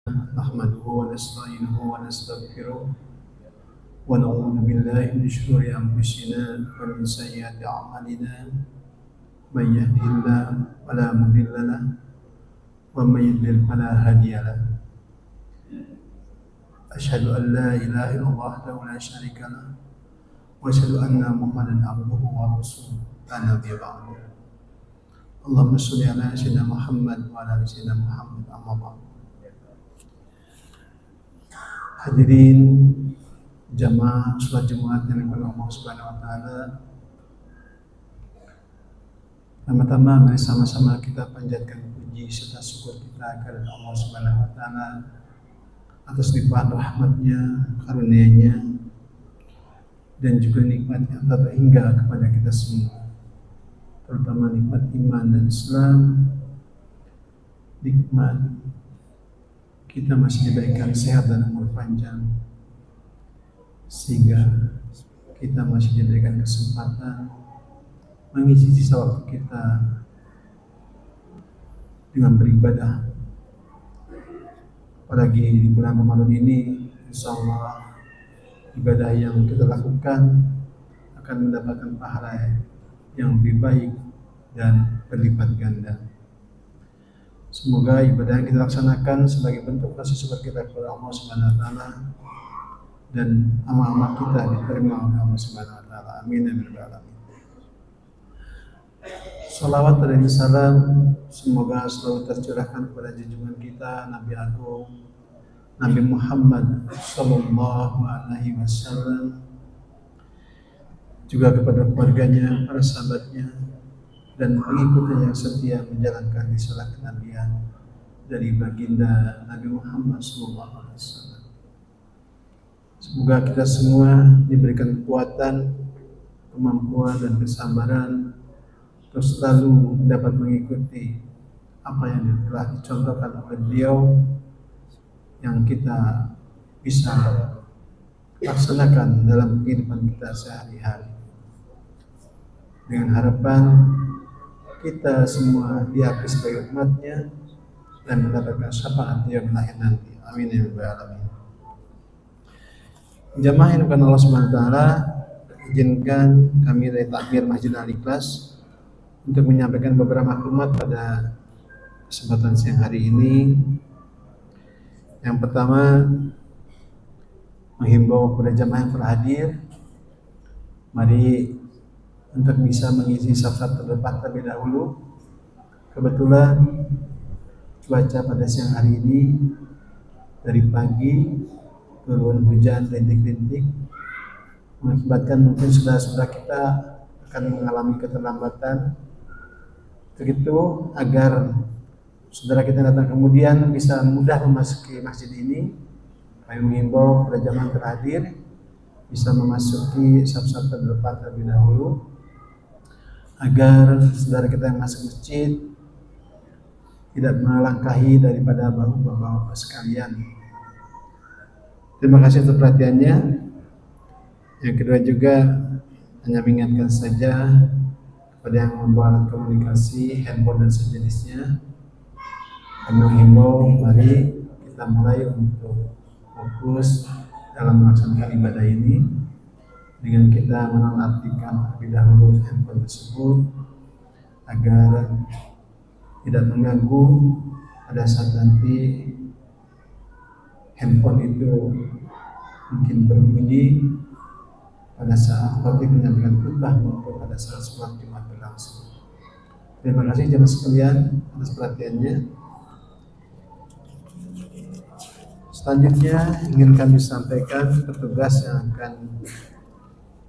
نحمده ونستعينه ونستغفره ونعوذ بالله من شرور أنفسنا ومن سيئات أعمالنا من يهده الله فلا مضل له ومن يضلل فلا هادي له أشهد أن لا إله إلا الله وحده لا شريك له وأشهد أن محمدا عبده ورسوله لا نبي بعده اللهم صل على سيدنا محمد وعلى آل سيدنا محمد أما بعد. Hadirin jamaah sholat Jumat yang dimuliakan Allah Subhanahu wa taala. Pertama-tama mari sama-sama kita panjatkan puji serta syukur kita kepada Allah Subhanahu wa taala atas limpahan rahmat-Nya, karunia-Nya dan juga nikmat yang tak terhingga kepada kita semua. Terutama nikmat iman dan Islam, nikmat kita masih diberikan sehat dan umur panjang, sehingga kita masih diberikan kesempatan mengisi sisa waktu kita dengan beribadah. Apalagi di bulan Ramadan ini, insya Allah ibadah yang kita lakukan akan mendapatkan pahala yang lebih baik dan berlipat ganda. Semoga ibadah yang kita laksanakan sebagai bentuk kasih syukur kita kepada Allah Subhanahu wa taala dan amal-amal kita diterima oleh Allah Subhanahu wa taala. Amin ya rabbal alamin. Salawat dan salam semoga selalu tercurahkan kepada junjungan kita Nabi Agung Nabi Muhammad sallallahu alaihi wasallam, juga kepada keluarganya, para sahabatnya, dan pengikutnya yang setia menjalankan risalah kenabian dari baginda Nabi Muhammad SAW. Semoga kita semua diberikan kekuatan, kemampuan, dan kesabaran untuk selalu dapat mengikuti apa yang telah dicontohkan oleh beliau, yang kita bisa laksanakan dalam kehidupan kita sehari-hari, dengan harapan kita semua diakui sebagai umatnya dan mendapatkan syafaat yang lahir nanti. Amin ya rabbal alamin. Jamaah yang dimuliakan Allah Subhanahu wa taala, izinkan kami dari Takmir Masjid Al-Ikhlas untuk menyampaikan beberapa maklumat pada kesempatan siang hari ini. Yang pertama, menghimbau kepada jamaah yang telah hadir, mari untuk bisa mengisi saf-saf terdepan terlebih dahulu. Kebetulan cuaca pada siang hari ini dari pagi turun hujan rintik-rintik, mengakibatkan mungkin saudara-saudara kita akan mengalami keterlambatan. Begitu agar saudara kita datang kemudian bisa mudah memasuki masjid ini, kami mengimbau kepada jamaah yang terhadir bisa memasuki saf-saf terdepan terlebih dahulu, agar saudara kita yang masuk masjid tidak melangkahi daripada bahu-bahu sekalian. Terima kasih atas perhatiannya. Yang kedua juga hanya mengingatkan saja kepada yang membawa alat komunikasi, handphone dan sejenisnya, kami menghimbau mari kita mulai untuk fokus dalam melaksanakan ibadah ini dengan kita menonaktifkan terlebih dahulu handphone tersebut agar tidak mengganggu pada saat nanti handphone itu mungkin berbunyi pada saat khotib menyampaikan khutbah maupun pada saat sholat Jumat berlangsung. Terima kasih jemaah sekalian atas perhatiannya. Selanjutnya ingin kami sampaikan petugas yang akan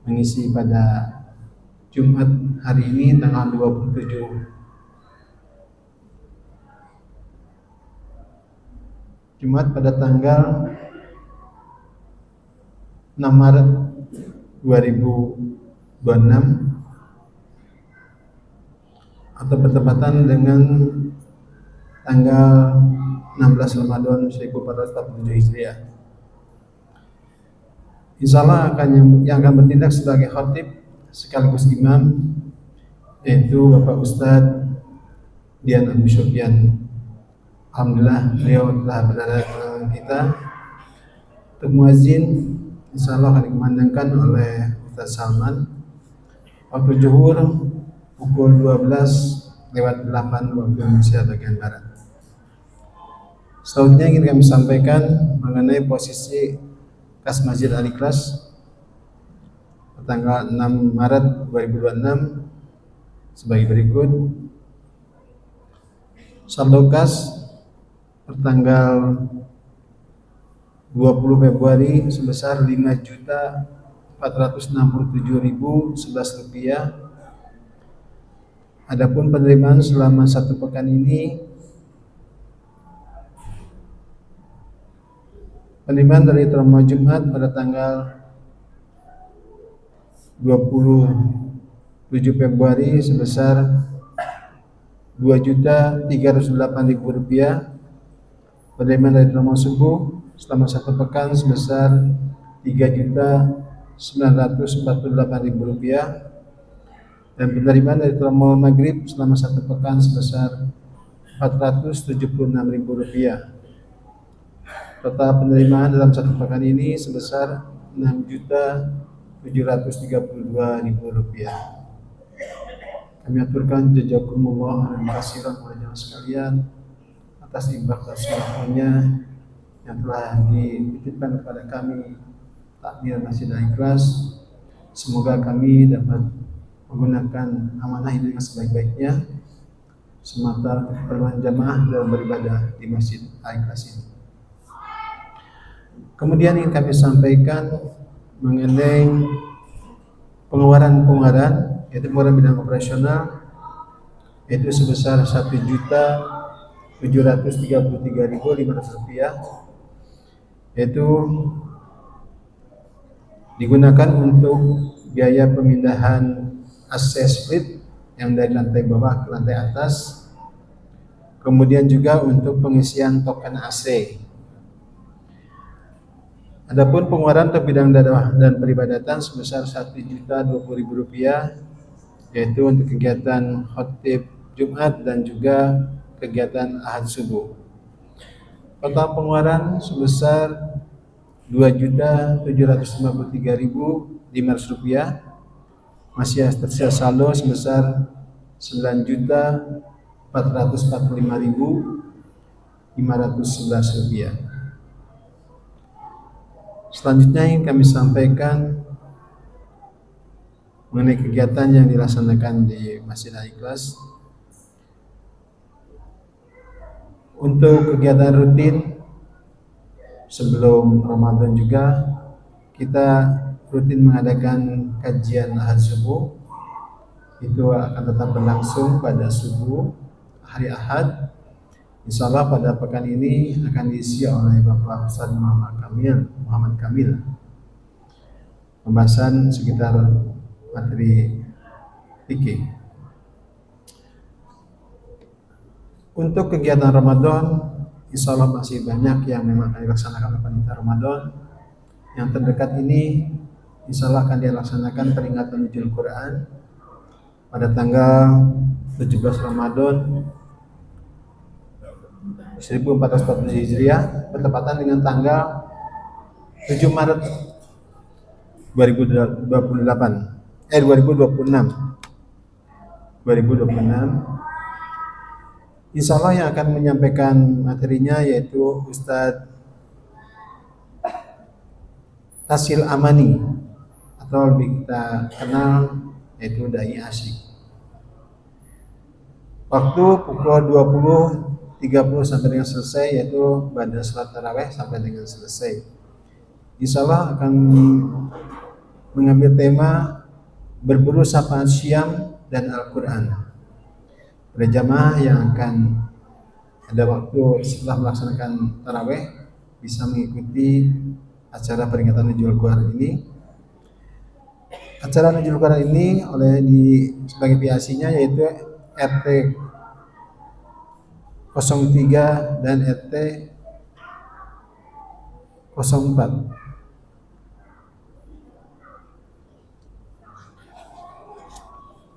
mengisi pada Jumat hari ini tanggal 27 Jumat pada tanggal 6 Maret 2026 atau bertepatan dengan tanggal 16 Ramadan 1447 Hijriah. Insyaallah yang akan bertindak sebagai khatib sekaligus imam yaitu Bapak Ustadz Dian Abu Sufyan. Alhamdulillah beliau telah berada belakang kita. Untuk muazin insyaallah akan dikumandangkan oleh Ustaz Salman. Waktu zuhur pukul 12:08 waktu Indonesia bagian barat. Selanjutnya ingin kami sampaikan mengenai posisi kas Masjid Al-Ikhlas tanggal 6 Maret 2026 sebagai berikut. Saldo kas pertanggal 20 Februari sebesar Rp5.467.011. Adapun penerimaan selama satu pekan ini, penerimaan dari terma Jumat pada tanggal 27 Februari sebesar Rp2.308.000. Penerimaan dari terma subuh selama satu pekan sebesar Rp3.948.000. Dan penerimaan dari terma maghrib selama satu pekan sebesar Rp476.000. Total penerimaan dalam satu pekan ini sebesar Rp6.732.000. Kami aturkan jazakumullah dan makasiran kepada jamaah sekalian atas ibadah semuanya yang telah dititipkan kepada kami takmir Masjid Al-Ikhlas. Semoga kami dapat menggunakan amanah ini dengan sebaik-baiknya semata keperluan jamaah dalam beribadah di Masjid Al-Ikhlas ini. Kemudian ingin kami sampaikan mengenai pengeluaran yaitu pengeluaran bidang operasional, yaitu sebesar Rp1.733.500, yaitu digunakan untuk biaya pemindahan AC split yang dari lantai bawah ke lantai atas, kemudian juga untuk pengisian token AC. Adapun pengeluaran untuk bidang dakwah dan peribadatan sebesar Rp1.020.000, yaitu untuk kegiatan khotib Jumat dan juga kegiatan Ahad subuh. Total pengeluaran sebesar Rp2.753.500. Masih tersisa saldo sebesar Rp9.445.511. Selanjutnya yang kami sampaikan mengenai kegiatan yang dilaksanakan di Masjid Al-Ikhlas. Untuk kegiatan rutin sebelum Ramadan juga kita rutin mengadakan kajian Ahad subuh. Itu akan tetap berlangsung pada subuh hari Ahad. Insyaallah pada pekan ini akan diisi oleh Bapak Ustaz Muhammad Kamil. Pembahasan sekitar materi fikih. Untuk kegiatan Ramadan, insyaallah masih banyak yang memang akan dilaksanakan oleh panitia Ramadan. Yang terdekat ini insyaallah akan dilaksanakan peringatan Nuzul Quran pada tanggal 17 Ramadan 1440 Hijriah bertepatan dengan tanggal 7 Maret 2026. Insyaallah yang akan menyampaikan materinya yaitu Ustadz Tasil Amani atau lebih kita kenal yaitu Dai Asyik. Waktu pukul 20.30 sampai dengan selesai, yaitu pada salat tarawih sampai dengan selesai. Insyaallah akan mengambil tema berburu syafaat Syam dan Al-Quran. Pada jamaah yang akan ada waktu setelah melaksanakan tarawih bisa mengikuti acara peringatan Nuzul Quran ini. Acara Nuzul Quran ini sebagai PAC-nya yaitu RT 03 dan RT 04.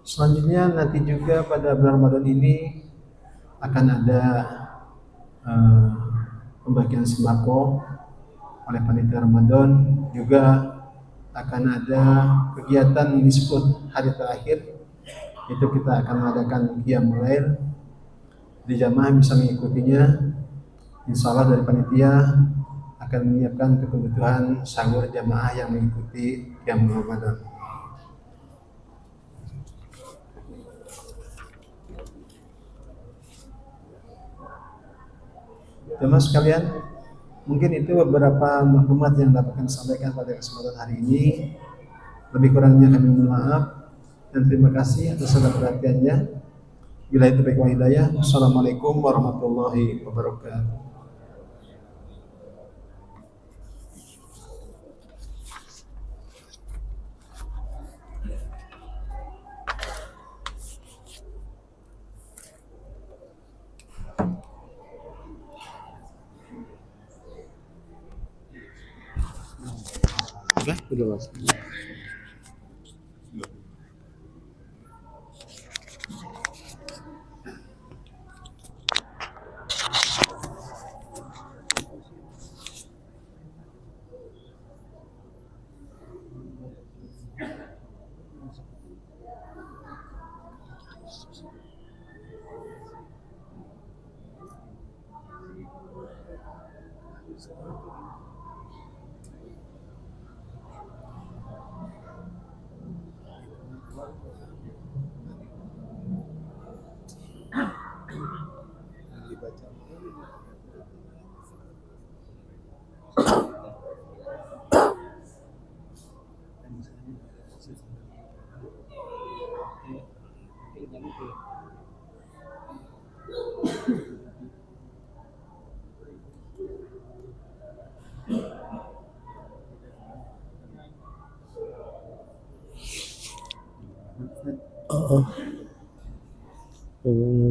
Selanjutnya nanti juga pada bulan Ramadan ini akan ada pembagian sembako oleh panitia Ramadan. Juga akan ada kegiatan di 10 hari terakhir, itu kita akan mengadakan qiyamul lail. Di jamaah bisa mengikutinya. Insya Allah dari panitia akan menyiapkan kebutuhan sahur jamaah yang mengikuti qiyamul Ramadan. Jemaah sekalian, mungkin itu beberapa maklumat yang dapat kami sampaikan pada kesempatan hari ini. Lebih kurangnya kami mohon maaf dan terima kasih atas segala perhatiannya. Billahi taufiq wal hidayah. Assalamualaikum warahmatullahi wabarakatuh. Udah mas.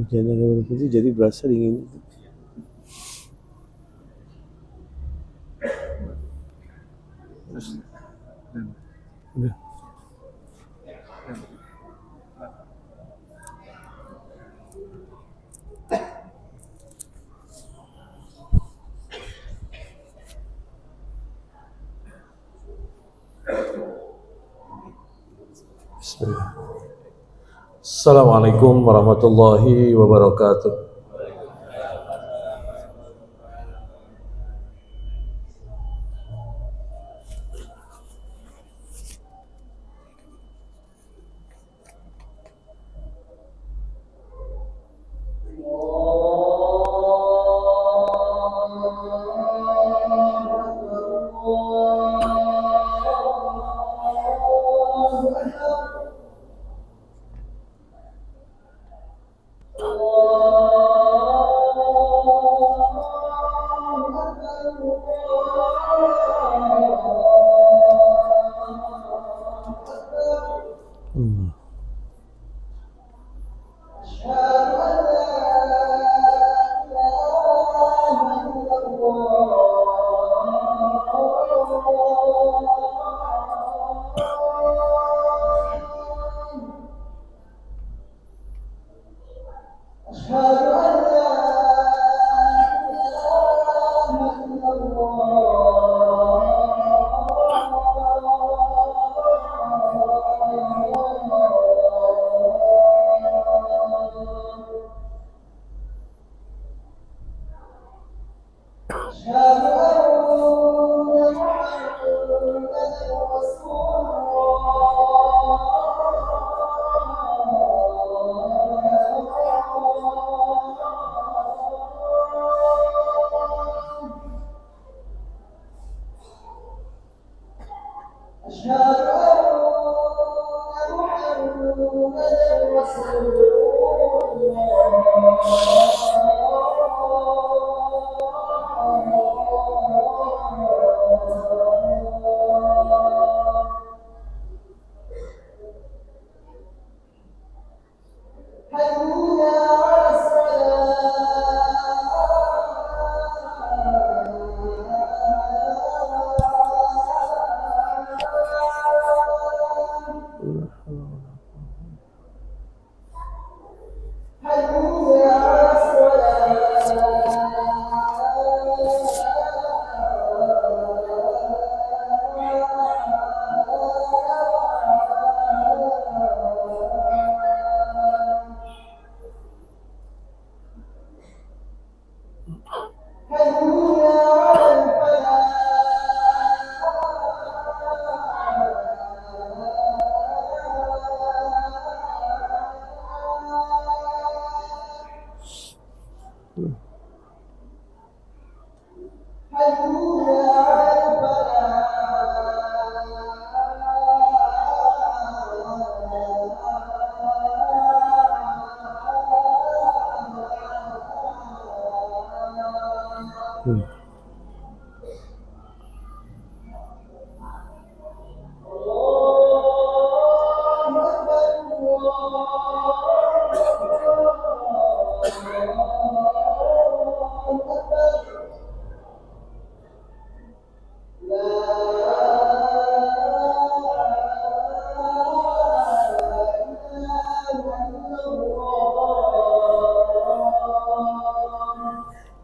Jangan gambar putih jadi berasa dingin. Udah. Bismillah. Assalamualaikum warahmatullahi wabarakatuh.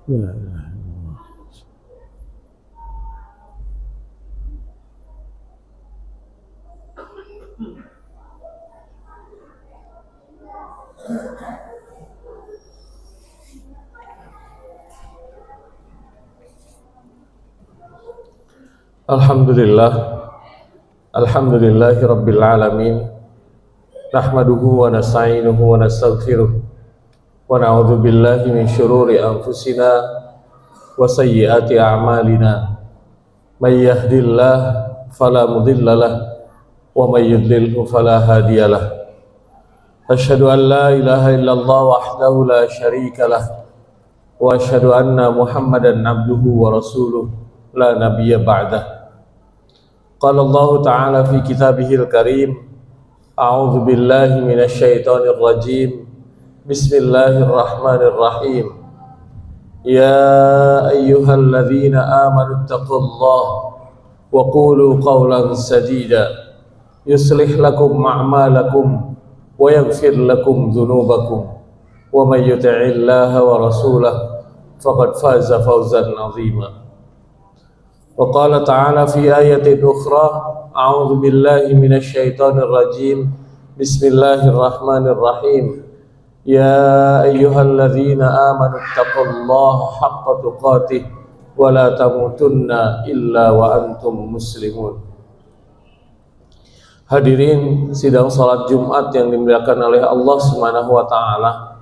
Alhamdulillahi rabbil alamin, nahmaduhu wa nasta'inuhu wa nastaghfiruh wa na'udzu billahi min syururi anfusina wa sayyiati a'malina, may yahdihillah fala mudhillalah wa may yudlilhu fala hadiyalah. Asyhadu an la ilaha illallah wahdahu la syarikalah wa asyhadu anna Muhammadan abduhu wa rasuluh la nabiyya ba'dah. Qala Allah Ta'ala fi kitabihil karim, a'udzu billahi minasy syaithanir rajim, bismillahirrahmanirrahim. Ya ayyuhalladzina amanu taqullaha wa qulu qawlan sadida yuslih lakum a'malakum wa yaghfir lakum dhunubakum wa may yuti'illaha wa rasulahu faqad faza fawzan 'azima. Wa qala ta'ala fi ayatin ukhra, a'udzu billahi minasy syaithanir rajim, bismillahirrahmanirrahim. Ya ayyuhalladzina amanu taqullaha haqqa tuqatih wa la tamutunna illa wa antum muslimun. Hadirin sidang salat Jumat yang dimuliakan oleh Allah Subhanahu wa taala.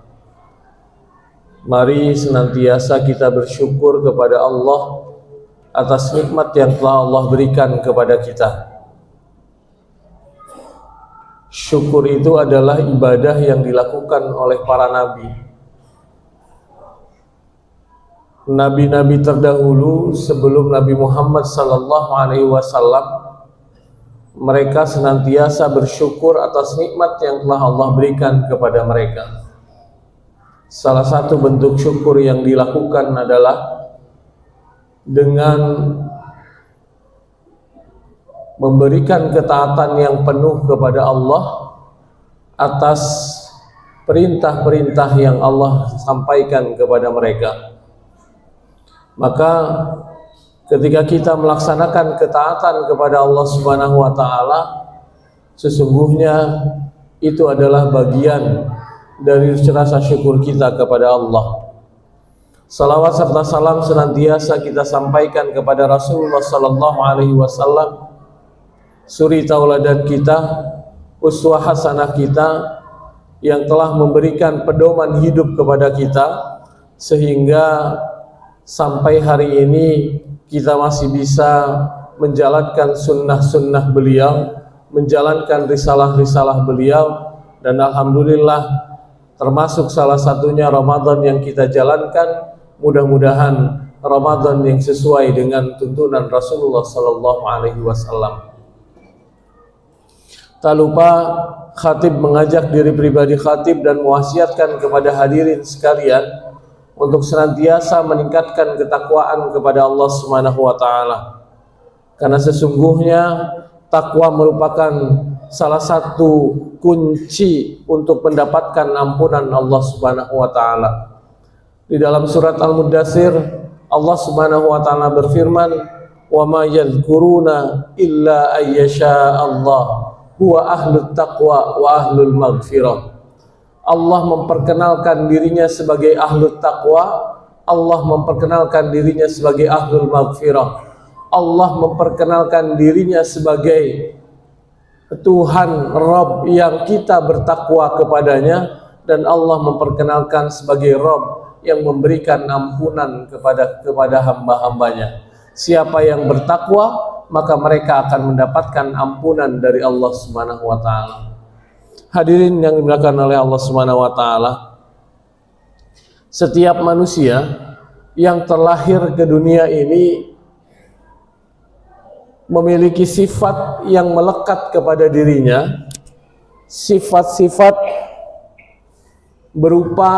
Mari senantiasa kita bersyukur kepada Allah atas nikmat yang telah Allah berikan kepada kita. Syukur itu adalah ibadah yang dilakukan oleh para nabi. Nabi-nabi terdahulu sebelum Nabi Muhammad sallallahu alaihi wasallam, mereka senantiasa bersyukur atas nikmat yang telah Allah berikan kepada mereka. Salah satu bentuk syukur yang dilakukan adalah dengan memberikan ketaatan yang penuh kepada Allah atas perintah-perintah yang Allah sampaikan kepada mereka. Maka ketika kita melaksanakan ketaatan kepada Allah Subhanahu wa taala, sesungguhnya itu adalah bagian dari rasa syukur kita kepada Allah. Salawat serta salam senantiasa kita sampaikan kepada Rasulullah sallallahu alaihi wasallam, suri tauladan kita, uswah hasanah kita, yang telah memberikan pedoman hidup kepada kita sehingga sampai hari ini kita masih bisa menjalankan sunnah-sunnah beliau, menjalankan risalah-risalah beliau, dan alhamdulillah termasuk salah satunya Ramadan yang kita jalankan. Mudah-mudahan Ramadan yang sesuai dengan tuntunan Rasulullah sallallahu alaihi wasallam. Tak lupa khatib mengajak diri pribadi khatib dan mewasiatkan kepada hadirin sekalian untuk senantiasa meningkatkan ketakwaan kepada Allah Subhanahu wa taala. Karena sesungguhnya takwa merupakan salah satu kunci untuk mendapatkan ampunan Allah Subhanahu wa taala. Di dalam surat Al-Muddatsir, Allah Subhanahu wa taala berfirman, "Wa ma yadhkuruna illa ayyasha Allah huwa ahlut taqwa wa ahlul maghfirah." Allah memperkenalkan dirinya sebagai ahlut taqwa, Allah memperkenalkan dirinya sebagai ahlul maghfirah. Allah memperkenalkan dirinya sebagai Tuhan Rabb yang kita bertakwa kepadanya, dan Allah memperkenalkan sebagai Rabb yang memberikan ampunan kepada hamba-hambanya. Siapa yang bertakwa, maka mereka akan mendapatkan ampunan dari Allah Subhanahu wa taala. Hadirin yang dimuliakan oleh Allah Subhanahu wa taala, setiap manusia yang terlahir ke dunia ini memiliki sifat yang melekat kepada dirinya, sifat-sifat berupa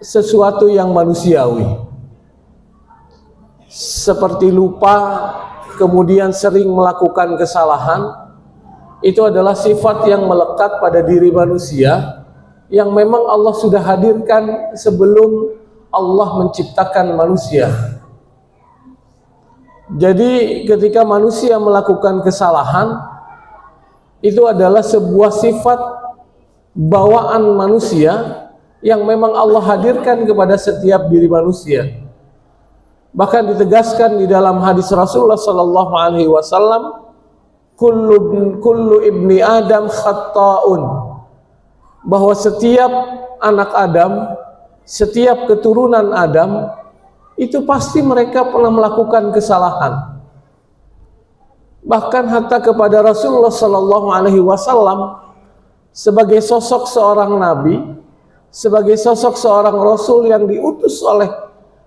sesuatu yang manusiawi, seperti lupa, kemudian sering melakukan kesalahan. Itu adalah sifat yang melekat pada diri manusia, yang memang Allah sudah hadirkan sebelum Allah menciptakan manusia. Jadi ketika manusia melakukan kesalahan, itu adalah sebuah sifat bawaan manusia yang memang Allah hadirkan kepada setiap diri manusia. Bahkan ditegaskan di dalam hadis Rasulullah sallallahu alaihi wasallam, kullu ibni Adam khatta'un, bahwa setiap anak Adam, setiap keturunan Adam itu pasti mereka pernah melakukan kesalahan. Bahkan hatta kepada Rasulullah sallallahu alaihi wasallam sebagai sosok seorang nabi, sebagai sosok seorang rasul yang diutus oleh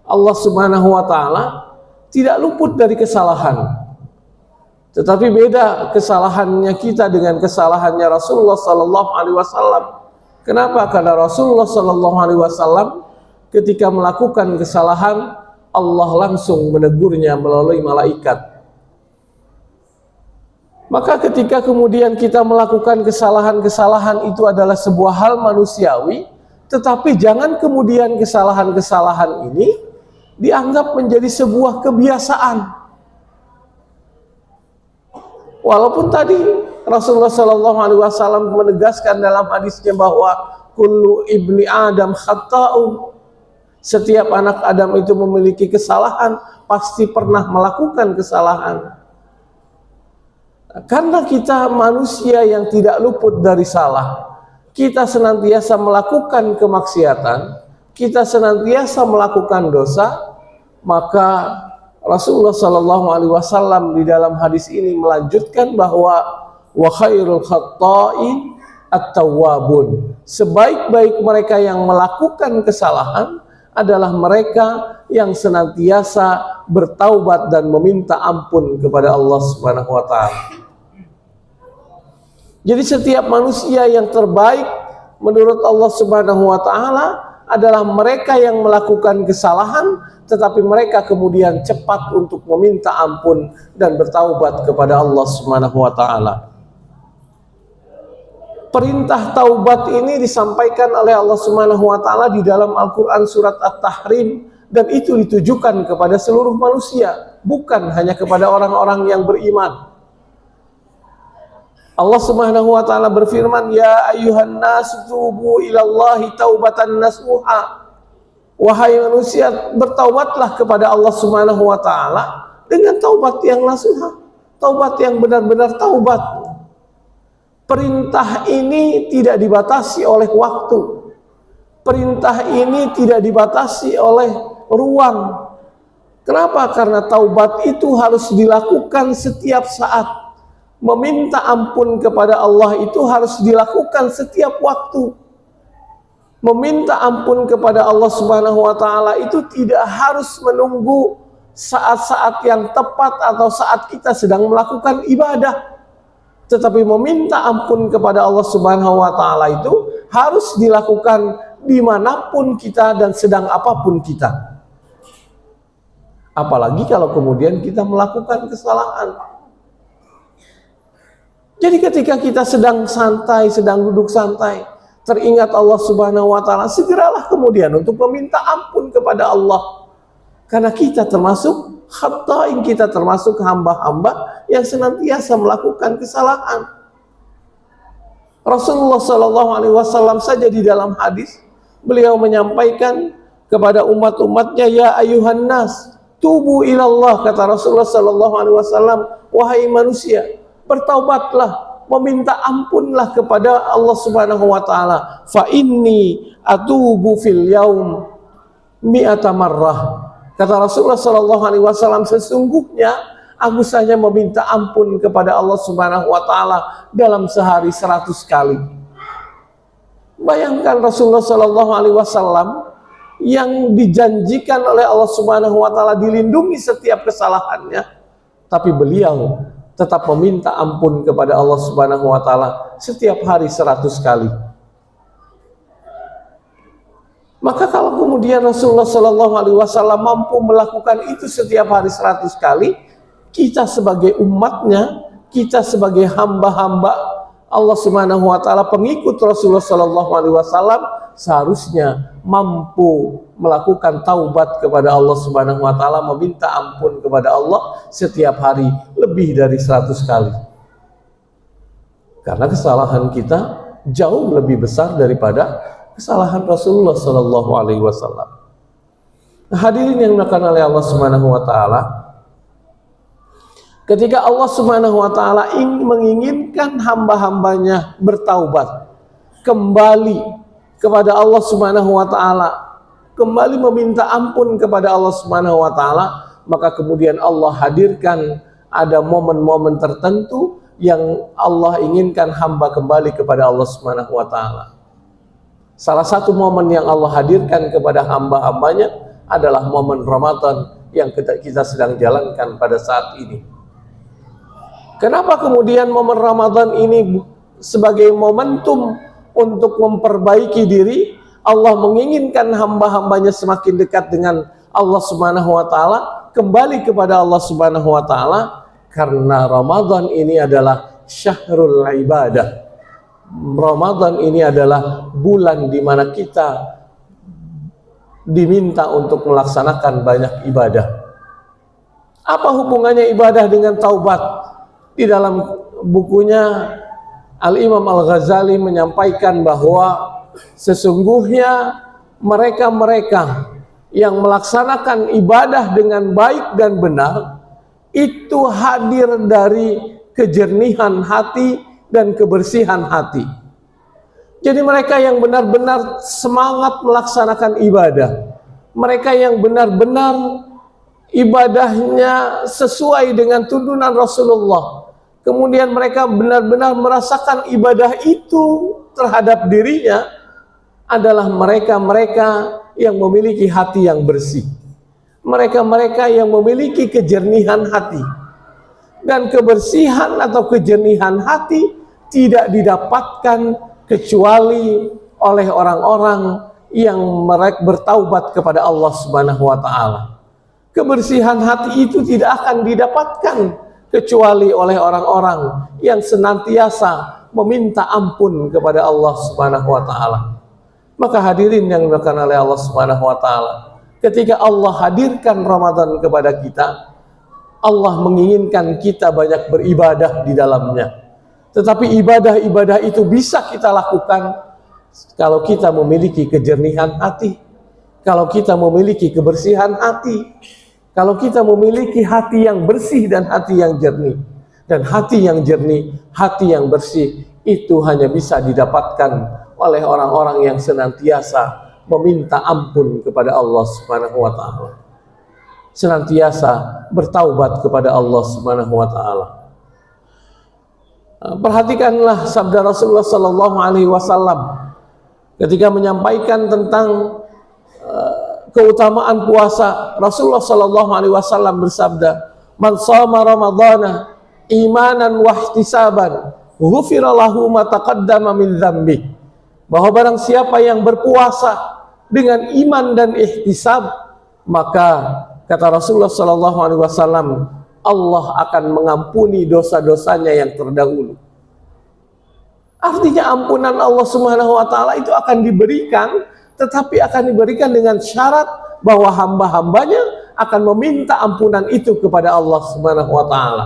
Allah Subhanahu wa taala, tidak luput dari kesalahan. Tetapi beda kesalahannya kita dengan kesalahannya Rasulullah sallallahu alaihi wasallam. Kenapa? Karena Rasulullah sallallahu alaihi wasallam ketika melakukan kesalahan, Allah langsung menegurnya melalui malaikat. Maka ketika kemudian kita melakukan kesalahan-kesalahan, itu adalah sebuah hal manusiawi, tetapi jangan kemudian kesalahan-kesalahan ini dianggap menjadi sebuah kebiasaan. Walaupun tadi Rasulullah Shallallahu Alaihi Wasallam menegaskan dalam hadisnya bahwa kullu ibni Adam khata'un, setiap anak Adam itu memiliki kesalahan, pasti pernah melakukan kesalahan. Karena kita manusia yang tidak luput dari salah, kita senantiasa melakukan kemaksiatan, kita senantiasa melakukan dosa, maka Rasulullah Shallallahu Alaihi Wasallam di dalam hadis ini melanjutkan bahwa wa khairul khatta'in at-tawwabun, sebaik-baik mereka yang melakukan kesalahan adalah mereka yang senantiasa bertaubat dan meminta ampun kepada Allah Subhanahu wa taala. Jadi setiap manusia yang terbaik menurut Allah Subhanahu wa taala adalah mereka yang melakukan kesalahan, tetapi mereka kemudian cepat untuk meminta ampun dan bertaubat kepada Allah Subhanahu wa taala. Perintah taubat ini disampaikan oleh Allah Subhanahu wa taala di dalam Al-Qur'an surat At-Tahrim, dan itu ditujukan kepada seluruh manusia, bukan hanya kepada orang-orang yang beriman. Allah Subhanahu wa taala berfirman, ya ayyuhan nas tubu ilallahi taubatan nasuha, wahai manusia, bertaubatlah kepada Allah Subhanahu wa taala dengan taubat yang nasuha, taubat yang benar-benar taubat. Perintah ini tidak dibatasi oleh waktu, perintah ini tidak dibatasi oleh ruang. Kenapa? Karena taubat itu harus dilakukan setiap saat. Meminta ampun kepada Allah itu harus dilakukan setiap waktu. Meminta ampun kepada Allah Subhanahu wa taala itu tidak harus menunggu saat-saat yang tepat atau saat kita sedang melakukan ibadah. Tetapi meminta ampun kepada Allah Subhanahu wa taala itu harus dilakukan dimanapun kita dan sedang apapun kita. Apalagi kalau kemudian kita melakukan kesalahan. Jadi ketika kita sedang santai, sedang duduk santai, teringat Allah Subhanahu wa taala, segeralah kemudian untuk meminta ampun kepada Allah. Karena kita termasuk khata'in, kita termasuk hamba-hamba yang senantiasa melakukan kesalahan. Rasulullah Shallallahu Alaihi Wasallam saja di dalam hadis beliau menyampaikan kepada umat-umatnya, ya ayuhan nas tubu ilallah, kata Rasulullah Shallallahu Alaihi Wasallam, wahai manusia, bertaubatlah, meminta ampunlah kepada Allah Subhanahu wa taala. Fa inni atubu fil yaum mi'ata marrah. Kata Rasulullah sallallahu alaihi wasallam, sesungguhnya aku saja meminta ampun kepada Allah Subhanahu wa taala dalam sehari 100 kali. Bayangkan Rasulullah sallallahu alaihi wasallam yang dijanjikan oleh Allah Subhanahu wa taala dilindungi setiap kesalahannya, tapi beliau tetap meminta ampun kepada Allah Subhanahu wa taala setiap hari 100 kali. Maka kalau kemudian Rasulullah Shallallahu Alaihi Wasallam mampu melakukan itu setiap hari 100 kali, kita sebagai umatnya, kita sebagai hamba-hamba Allah Subhanahu wa taala, pengikut Rasulullah Shallallahu Alaihi Wasallam, seharusnya mampu melakukan taubat kepada Allah Subhanahu wa taala, meminta ampun kepada Allah setiap hari lebih dari 100 kali. Karena kesalahan kita jauh lebih besar daripada kesalahan Rasulullah sallallahu alaihi wasallam. Hadirin yang dimuliakan oleh Allah Subhanahu wa taala, ketika Allah Subhanahu wa taala menginginkan hamba-hambanya bertaubat, kembali kepada Allah Subhanahu wa taala, kembali meminta ampun kepada Allah Subhanahu wa taala, maka kemudian Allah hadirkan ada momen-momen tertentu yang Allah inginkan hamba kembali kepada Allah Subhanahu wa taala. Salah satu momen yang Allah hadirkan kepada hamba-hambanya adalah momen Ramadan yang kita sedang jalankan pada saat ini. Kenapa kemudian momen Ramadan ini sebagai momentum untuk memperbaiki diri? Allah menginginkan hamba-hambanya semakin dekat dengan Allah Subhanahu wa taala, kembali kepada Allah Subhanahu wa taala, karena Ramadan ini adalah syahrul ibadah. Ramadan ini adalah bulan di mana kita diminta untuk melaksanakan banyak ibadah. Apa hubungannya ibadah dengan taubat? Di dalam bukunya Al-Imam Al-Ghazali menyampaikan bahwa sesungguhnya mereka-mereka yang melaksanakan ibadah dengan baik dan benar itu hadir dari kejernihan hati dan kebersihan hati. Jadi mereka yang benar-benar semangat melaksanakan ibadah, mereka yang benar-benar ibadahnya sesuai dengan tuntunan Rasulullah, kemudian mereka benar-benar merasakan ibadah itu terhadap dirinya, adalah mereka-mereka yang memiliki hati yang bersih, mereka-mereka yang memiliki kejernihan hati. Dan kebersihan atau kejernihan hati tidak didapatkan kecuali oleh orang-orang yang mereka bertaubat kepada Allah Subhanahu wa taala. Kebersihan hati itu tidak akan didapatkan kecuali oleh orang-orang yang senantiasa meminta ampun kepada Allah Subhanahu wa taala. Maka hadirin yang dimuliakan oleh Allah Subhanahu wa taala, ketika Allah hadirkan Ramadan kepada kita, Allah menginginkan kita banyak beribadah di dalamnya. Tetapi ibadah-ibadah itu bisa kita lakukan kalau kita memiliki kejernihan hati, kalau kita memiliki kebersihan hati, kalau kita memiliki hati yang bersih dan hati yang jernih. Dan hati yang jernih, hati yang bersih itu hanya bisa didapatkan oleh orang-orang yang senantiasa meminta ampun kepada Allah Subhanahu wa taala, senantiasa bertaubat kepada Allah Subhanahu wa taala. Perhatikanlah sabda Rasulullah sallallahu alaihi wasallam ketika menyampaikan tentang keutamaan puasa. Rasulullah sallallahu alaihi wasallam bersabda, "Man shoma ramadhana imanan wa ihtisaban, ghufira lahu ma taqaddama min dzambi." Bahwa barang siapa yang berpuasa dengan iman dan ihtisab, maka kata Rasulullah sallallahu alaihi wasallam, Allah akan mengampuni dosa-dosanya yang terdahulu. Artinya ampunan Allah Subhanahu wa taala itu akan diberikan, tetapi akan diberikan dengan syarat bahwa hamba-hambanya akan meminta ampunan itu kepada Allah Subhanahu wa taala.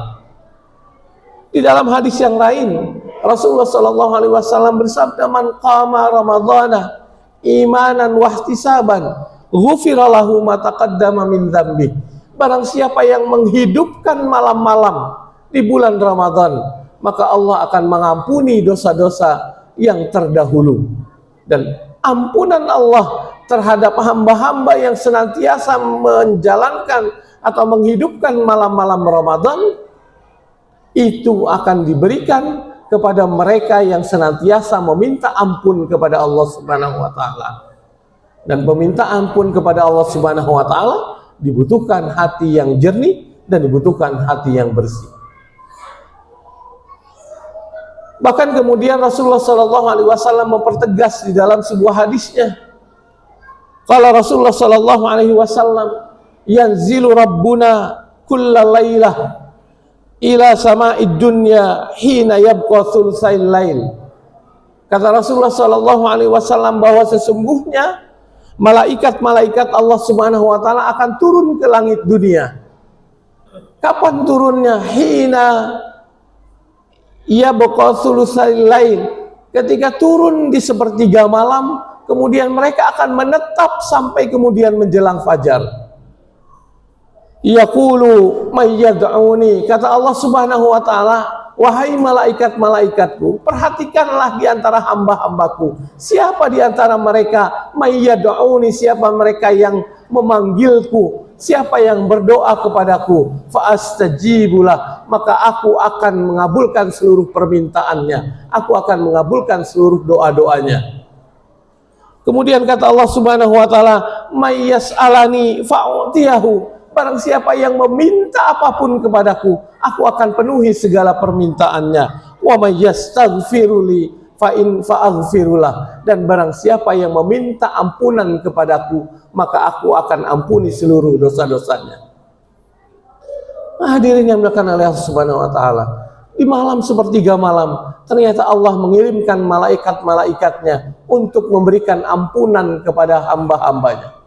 Di dalam hadis yang lain, Rasulullah sallallahu alaihi wasallam bersabda, "Man qama ramadhana imanan wa ihtisaban, ghufira lahu ma taqaddama min dzambi." Barang siapa yang menghidupkan malam-malam di bulan Ramadan, maka Allah akan mengampuni dosa-dosa yang terdahulu. Dan ampunan Allah terhadap hamba-hamba yang senantiasa menjalankan atau menghidupkan malam-malam Ramadan itu akan diberikan kepada mereka yang senantiasa meminta ampun kepada Allah Subhanahu wa taala. Dan meminta ampun kepada Allah Subhanahu wa taala dibutuhkan hati yang jernih dan dibutuhkan hati yang bersih. Bahkan kemudian Rasulullah sallallahu alaihi wasallam mempertegas di dalam sebuah hadisnya. Qala Rasulullah sallallahu alaihi wasallam, "Yanzilu Rabbuna kulla lailah ila sama'id dunya hina yabqa thultsail lail Kata Rasulullah SAW bahwa sesungguhnya malaikat-malaikat Allah Subhanahu wa taala akan turun ke langit dunia. Kapan turunnya? Hina yabqa thulutsal lail. Ketika turun di sepertiga malam, kemudian mereka akan menetap sampai kemudian menjelang fajar. Yaqulu may yad'uni, kata Allah Subhanahu wa taala, wahai malaikat-malaikatku, perhatikanlah di antara hamba-hambaku, siapa di antara mereka may yad'uni, siapa mereka yang memanggilku, siapa yang berdoa kepadaku, fa astajibulah, maka aku akan mengabulkan seluruh permintaannya, aku akan mengabulkan seluruh doa-doanya. Kemudian kata Allah Subhanahu wa taala, may yas'alani fa'utiyahu, barang siapa yang meminta apapun kepadaku, aku akan penuhi segala permintaannya. Wa may yastaghfiruli fa in fa'aghfirullah, dan barang siapa yang meminta ampunan kepadaku, maka aku akan ampuni seluruh dosa-dosanya. Hadirin yang dimuliakan oleh Allah Subhanahu wa taala, di malam sepertiga malam ternyata Allah mengirimkan malaikat-malaikatnya untuk memberikan ampunan kepada hamba-hambanya.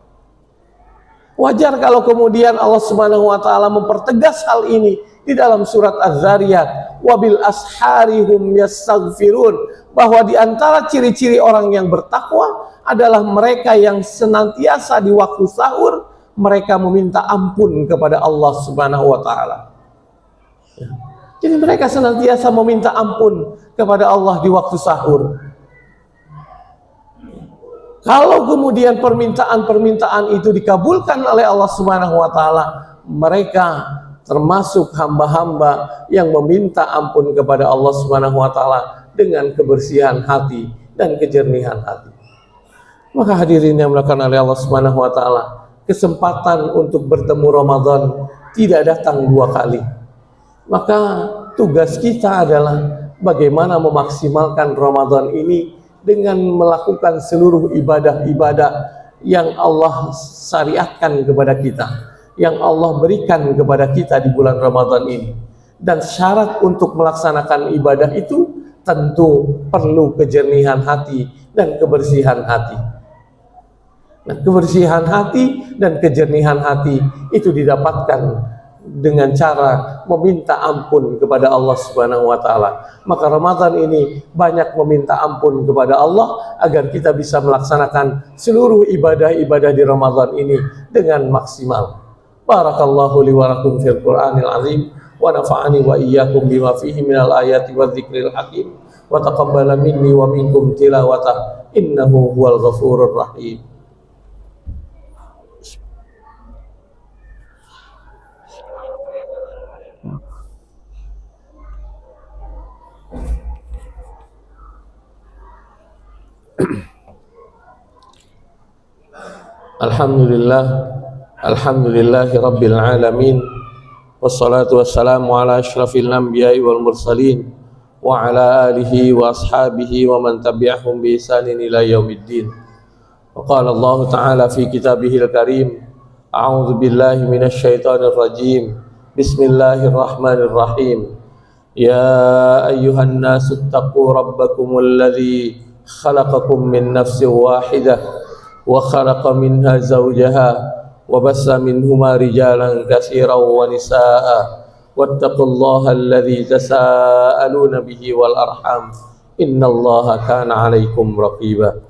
Wajar kalau kemudian Allah Subhanahu wa taala mempertegas hal ini di dalam surat Az-Zariyat, wabil asharihum yastaghfirun, bahwa di antara ciri-ciri orang yang bertakwa adalah mereka yang senantiasa di waktu sahur mereka meminta ampun kepada Allah Subhanahu wa taala. Jadi mereka senantiasa meminta ampun kepada Allah di waktu sahur. Kalau kemudian permintaan-permintaan itu dikabulkan oleh Allah Subhanahu wa taala, mereka termasuk hamba-hamba yang meminta ampun kepada Allah Subhanahu wa taala dengan kebersihan hati dan kejernihan hati. Maka hadirin yang dimuliakan oleh Allah Subhanahu wa taala, kesempatan untuk bertemu Ramadan tidak datang dua kali. Maka tugas kita adalah bagaimana memaksimalkan Ramadan ini dengan melakukan seluruh ibadah-ibadah yang Allah syariatkan kepada kita, yang Allah berikan kepada kita di bulan Ramadan ini. Dan syarat untuk melaksanakan ibadah itu tentu perlu kejernihan hati dan kebersihan hati. Nah, kebersihan hati dan kejernihan hati itu didapatkan dengan cara meminta ampun kepada Allah Subhanahu wa taala. Maka Ramadan ini banyak meminta ampun kepada Allah agar kita bisa melaksanakan seluruh ibadah-ibadah di Ramadan ini dengan maksimal. Barakallahu li wa lakum fil Qur'anil azim wa nafa'ani wa iyyakum bima fihi minal ayati wadh-dhikril hakim wa taqabbala minni wa minkum tilawatah innahu huwal ghafurur rahim. Alhamdulillahi rabbil alamin, wassalatu wassalamu ala asyrafil anbiya'i wal mursalin wa ala alihi wa ashabihi wa man tabi'ahum bi ihsanin ila yaumiddin. Wa qala Allah ta'ala fi kitabihil karim, a'udzu billahi minasy syaithanir rajim, bismillahirrahmanirrahim. Ya ayyuhan nasu taqu rabbakumul ladzi khalaqakum min nafsin wahidah wa khalaqa minha zawjaha wa bassa minhuma rijalan katsiran wa nisaa wattaqullaha alladzi tasaaluna bihi wal arham innallaha kana 'alaikum raqiba.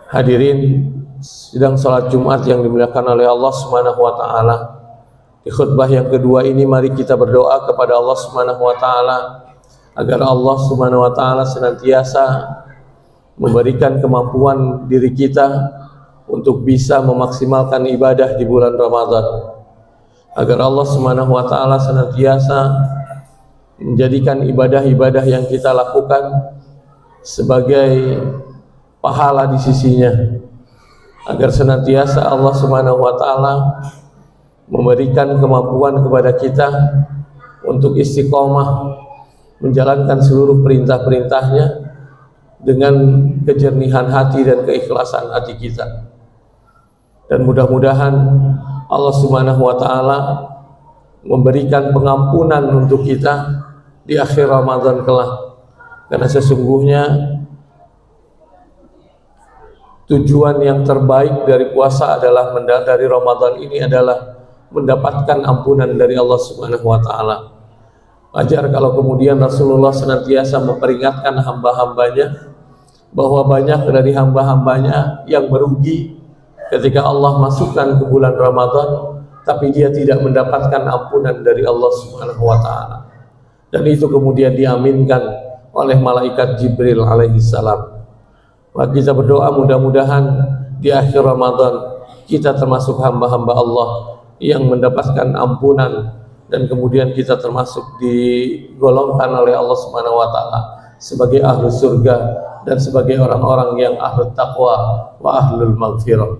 Hadirin sidang salat Jumat yang dimuliakan oleh Allah Subhanahu wa taala, di khutbah yang kedua ini mari kita berdoa kepada Allah Subhanahu wa taala agar Allah Subhanahu wa taala senantiasa memberikan kemampuan diri kita untuk bisa memaksimalkan ibadah di bulan Ramadan, agar Allah Subhanahu wa taala senantiasa menjadikan ibadah-ibadah yang kita lakukan sebagai pahala di sisinya, agar senantiasa Allah Subhanahu wa taala memberikan kemampuan kepada kita untuk istiqomah menjalankan seluruh perintah-perintahnya dengan kejernihan hati dan keikhlasan hati kita. Dan mudah-mudahan Allah Subhanahu wa taala memberikan pengampunan untuk kita di akhir Ramadan kelak, Karena sesungguhnya tujuan yang terbaik dari puasa adalah dari Ramadan ini adalah mendapatkan ampunan dari Allah Subhanahu wa taala. Wajar kalau kemudian Rasulullah senantiasa memperingatkan hamba-hambanya bahwa banyak dari hamba-hambanya yang merugi ketika Allah masukkan ke bulan Ramadan tapi dia tidak mendapatkan ampunan dari Allah Subhanahu wa taala. Dan itu kemudian diaminkan oleh malaikat Jibril alaihi salam. Maka kita berdoa mudah-mudahan di akhir Ramadan kita termasuk hamba-hamba Allah yang mendapatkan ampunan, dan kemudian kita termasuk digolongkan oleh Allah Subhanahu wa taala sebagai ahlu surga dan sebagai orang-orang yang ahlu taqwa wa ahlul maghfirah.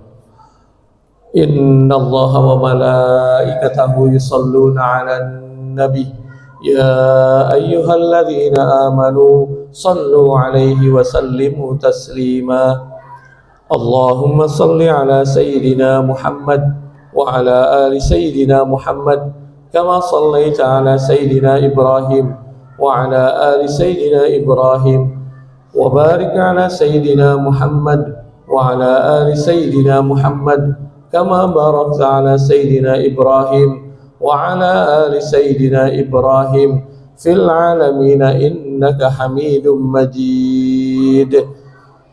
Innallaha wa malaikatahu yusalluna 'alan nabi ya ayyuhalladzina amanu sallu 'alaihi wa sallimu taslima. Allahumma salli 'ala sayyidina Muhammad wa 'ala ali sayyidina Muhammad kama sallaita 'ala sayyidina Ibrahim wa 'ala ali sayyidina Ibrahim wa barik 'ala sayyidina Muhammad wa 'ala ali sayyidina Muhammad kama barakta 'ala sayyidina Ibrahim وعلى آل سيدنا إبراهيم في العالمين إنك حميد مجيد.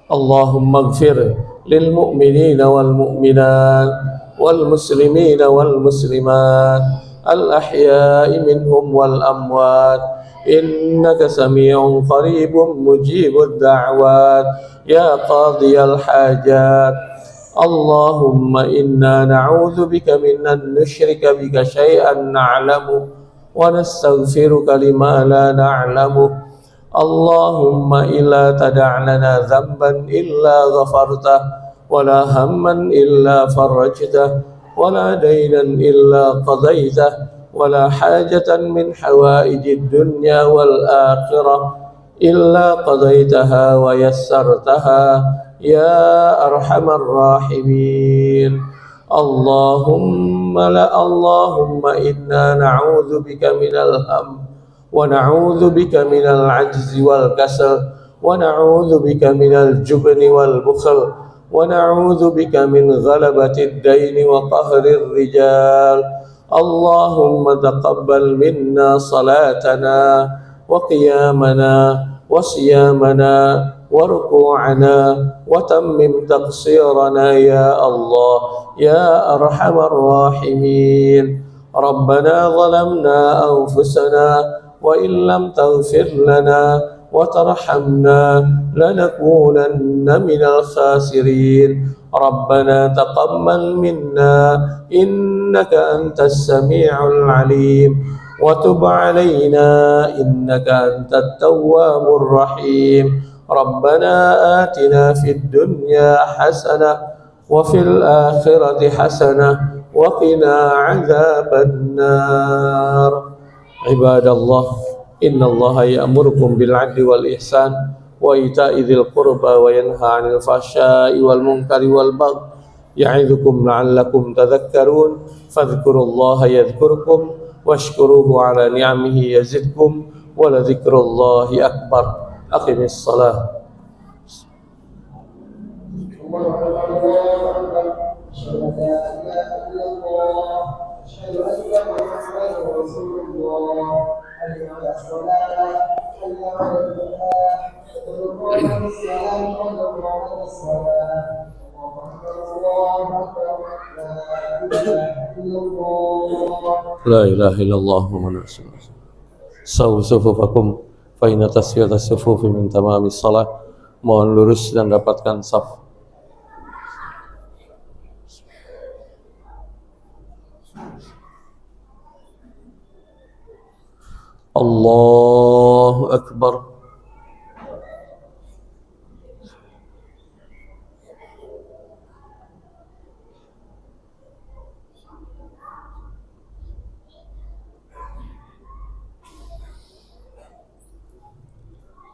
اللهم اغفر للمؤمنين والمؤمنات والمسلمين والمسلمات الأحياء منهم والأموات إنك سميع قريب مجيب الدعوات يا قاضي الحاجات. اللهم إنا نعوذ بك من أن نشرك بك شيئا نعلمه ونستغفرك لما لا نعلمه. اللهم إلا تدع لنا ذنبا إلا غفرته ولا هما إلا فرجته ولا دينا إلا قضيته ولا حاجة من حوائج الدنيا والآخرة إلا قضيتها ويسرتها يا أرحم الراحمين. اللهم إنا نعوذ بك من الهم ونعوذ بك من العجز والكسل ونعوذ بك من الجبن والبخل ونعوذ بك من غلبة الدين وقهر الرجال. اللهم تقبل منا صلاتنا وقيامنا وصيامنا وركوعنا وتمم تقصيرنا يا الله يا أرحم الراحمين. ربنا ظلمنا أنفسنا وإن لم تغفر لنا وترحمنا لنكونن من الخاسرين. ربنا تقبل منا إنك أنت السميع العليم وتب علينا إنك أنت التواب الرحيم. ربنا آتنا في الدنيا حسنة وفي الآخرة حسنة وقنا عذاب النار. عباد الله إن الله يأمركم بالعدل والإحسان وإيتاء ذي القربى وينهى عن الفحشاء والمنكر والبغي يعظكم لعلكم تذكرون. فاذكروا الله يذكركم واشكروه على نعمه يزدكم ولذكر الله أكبر. أقم الصلاة. لا إله إلا الله محمد رسول الله. سووا صفوفكم فإن تسوية الصفوف من تمام الصلاة. Mohon lurus dan dapatkan saf. Allahu Akbar.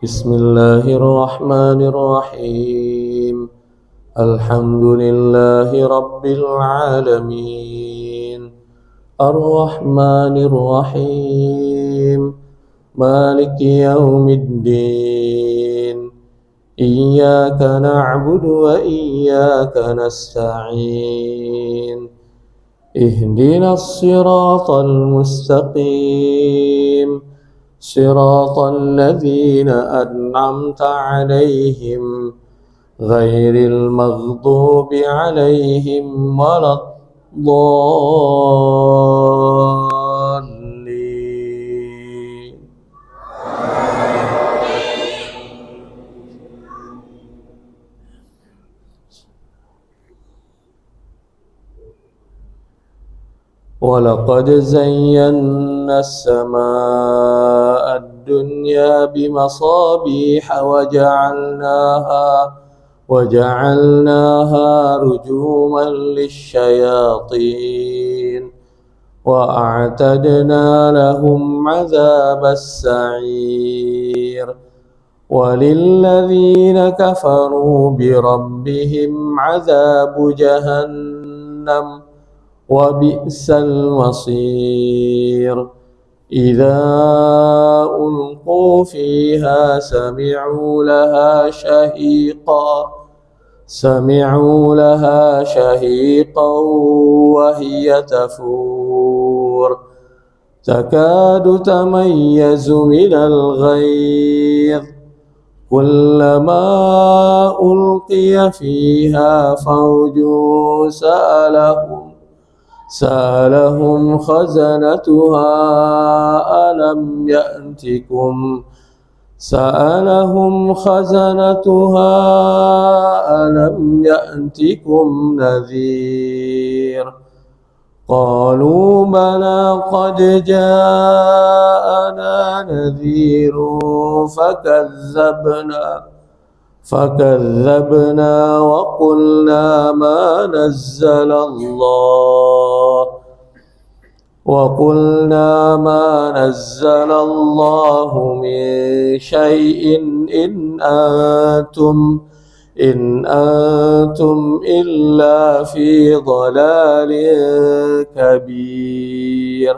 Bismillahirrahmanirrahim. Alhamdulillahi Rabbil Alamin. Ar-Rahmanir Rahim. مالك يوم الدين إياك نعبد وإياك نستعين اهدنا الصراط المستقيم صراط الذين أنعمت عليهم غير المغضوب عليهم ولا الضالين. ولقد زينا السماء الدنيا بمصابيح وجعلناها رجوما للشياطين وأعتدنا لهم عذاب السعير وللذين كفروا بربهم عذاب جهنم وبئس المصير إذا ألقوا فيها سمعوا لها شهيقا وهي تفور تكاد تميز من الغيظ كلما ألقي فيها فوج سألهم خزنتها ألم يأتكم نذير قالوا بلى قد جاءنا نذير فكذبنا وقلنا ما نزل الله من شيء إن أنتم إلا في ضلال كبير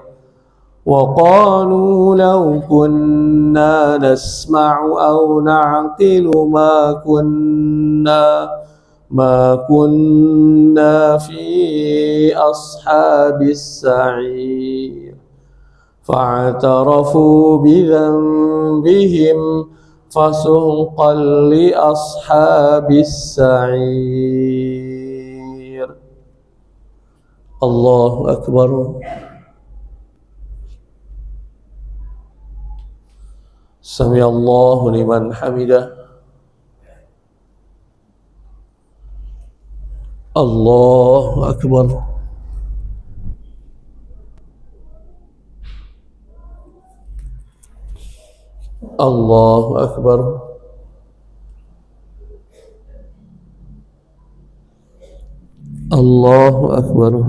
وقالوا لو كنا نسمع أو نعقل ما كنا في أصحاب السعير فاعترفوا بذنبهم فسحقا لأصحاب السعير. الله أكبر. سمع الله لمن حمده. الله أكبر. الله أكبر. الله أكبر.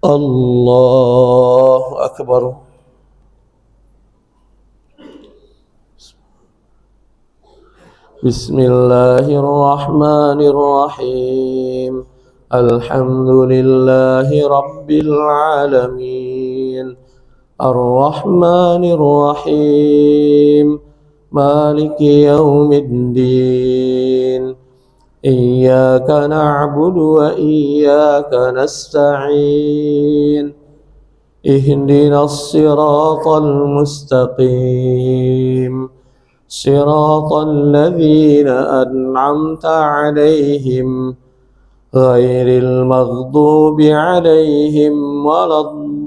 الله أكبر. بسم الله الرحمن الرحيم. الحمد لله رب العالمين الرحمن الرحيم مالك يوم الدين إياك نعبد وإياك نستعين اهدنا الصراط المستقيم صراط الذين أنعمت عليهم غير المغضوب عليهم ولا الضالين.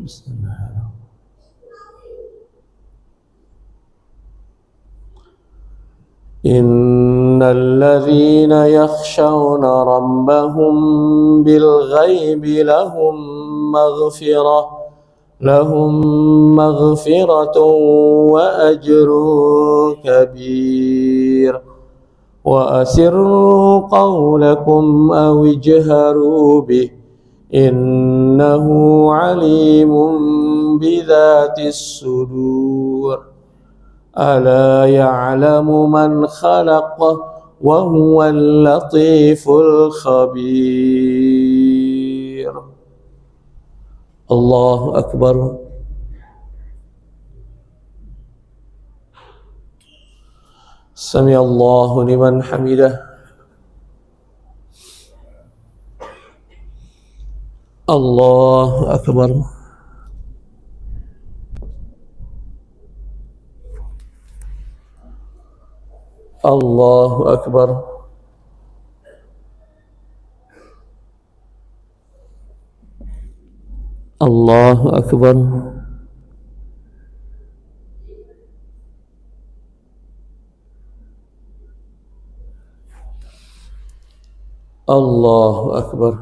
بسم الله. إن الذين يخشون ربهم بالغيب لهم مغفرة وأجر كبير وأسروا قولكم أو اجهروا به إنه عليم بذات الصدور ألا يعلم من خلق وهو اللطيف الخبير. الله أكبر. سمع الله لمن حمده. الله أكبر. الله أكبر. الله أكبر. الله أكبر.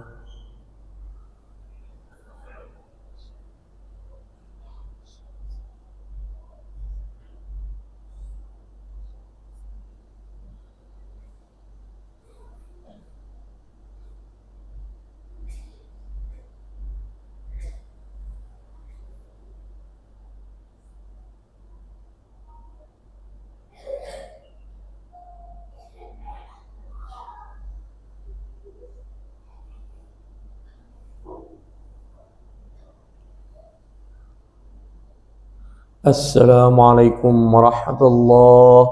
السلام عليكم ورحمة الله.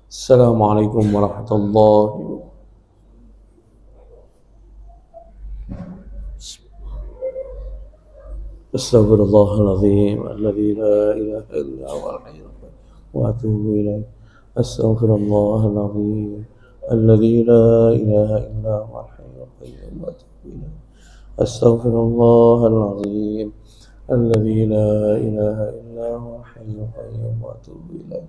السلام عليكم ورحمة الله. أستغفر الله العظيم الذي لا إله إلا هو الحي القيوم وأتوب إليه. أستغفر الله العظيم الذي لا إله إلا هو الحي القيوم وأتوب إليه. أستغفر الله العظيم الذي لا إله إلا هو الحي القيوم وأتوب إليه.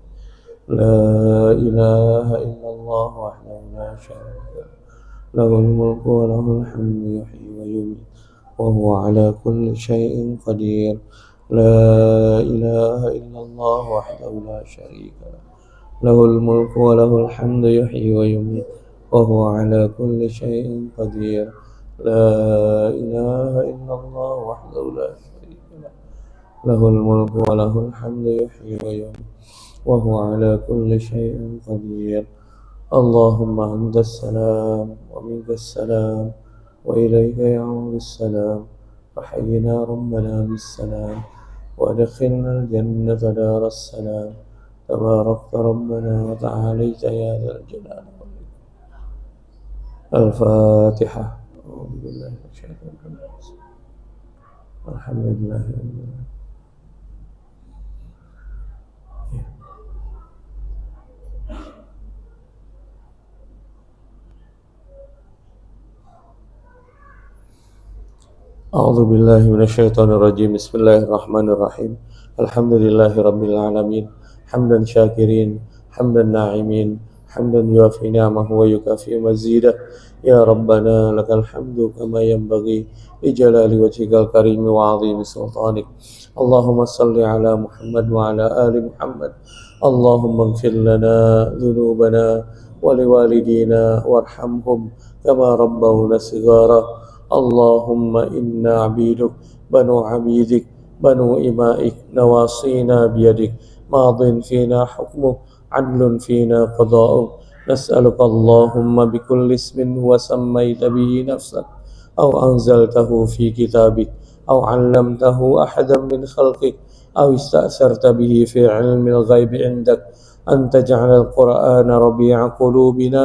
لا إله إلا الله وحده لا شريك له له الملك وله الحمد يحيي ويميت وهو على كل شيء قدير. لا إله إلا الله وحده لا شريك له له الملك وله الحمد يحيي ويميت وهو على كل شيء قدير. لا إله إلا الله وحده لا شريك له له الملك وله الحمد يحيي ويميت وهو على كل شيء قدير. اللهم أنت السلام ومنك السلام وإليك يعود السلام. وحينا ربنا بالسلام وأدخلنا الجنة دار السلام. تباركت ربنا وتعاليت يا ذا الجلال والإكرام. الفاتحة. أعوذ بالله من الشيطان الرجيم. الحمد لله رب العالمين. أعوذ بالله من الشيطان الرجيم. بسم الله الرحمن الرحيم. الحمد لله رب العالمين. حمدا شاكرين حمدا ناعمين حمدا يوافي نعمه ويكافئ مزيده. يا ربنا لك الحمد كما ينبغي لجلال وجهك الكريم وعظيم سلطانك. اللهم صل على محمد وعلى آل محمد. اللهم اغفر لنا ذنوبنا ولوالدينا وارحمهم كما ربونا صغارا. اللهم إنا عبيدك بنو عبيدك بنو إمائك نواصينا بيدك ماض فينا حكمك عدل فينا قضاؤك. نسألك اللهم بكل اسم وسميت به نفسك أو أنزلته في كتابك أو علمته أحدا من خلقك أو استأثرت به في علم الغيب عندك أن تجعل القرآن ربيع قلوبنا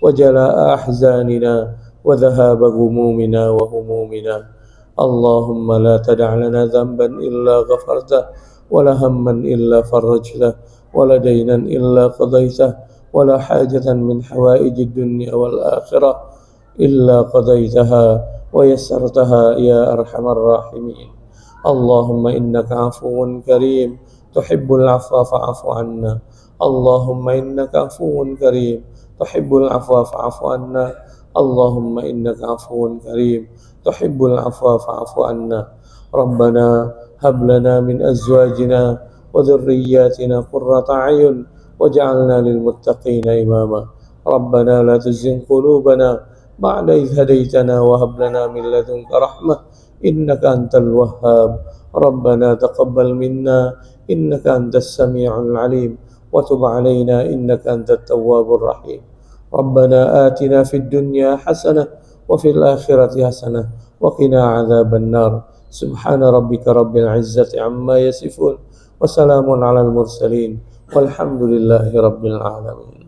وجلاء أحزاننا وذهاب غمومنا وهمومنا. اللهم لا تدع لنا ذنبا إلا غفرته ولا هما إلا فرجته ولا دينا إلا قضيته ولا حاجة من حوائج الدنيا والآخرة إلا قضيتها ويسرتها يا أرحم الراحمين. اللهم إنك عفو كريم تحب العفو فاعف عنا. اللهم إنك عفو كريم تحب العفو فاعف عنا. اللهم إنك عفو كريم تحب العفو فاعف عنا. ربنا هب لنا من أزواجنا وذرياتنا قرة أعين واجعلنا للمتقين إماما. ربنا لا تزغ قلوبنا بعد إذ هديتنا وهب لنا من لدنك رحمة إنك أنت الوهاب. ربنا تقبل منا إنك أنت السميع العليم وتب علينا إنك أنت التواب الرحيم. ربنا آتنا في الدنيا حسنة وفي الآخرة حسنة وقنا عذاب النار. سبحان ربك رب العزة عما يصفون وسلام على المرسلين والحمد لله رب العالمين.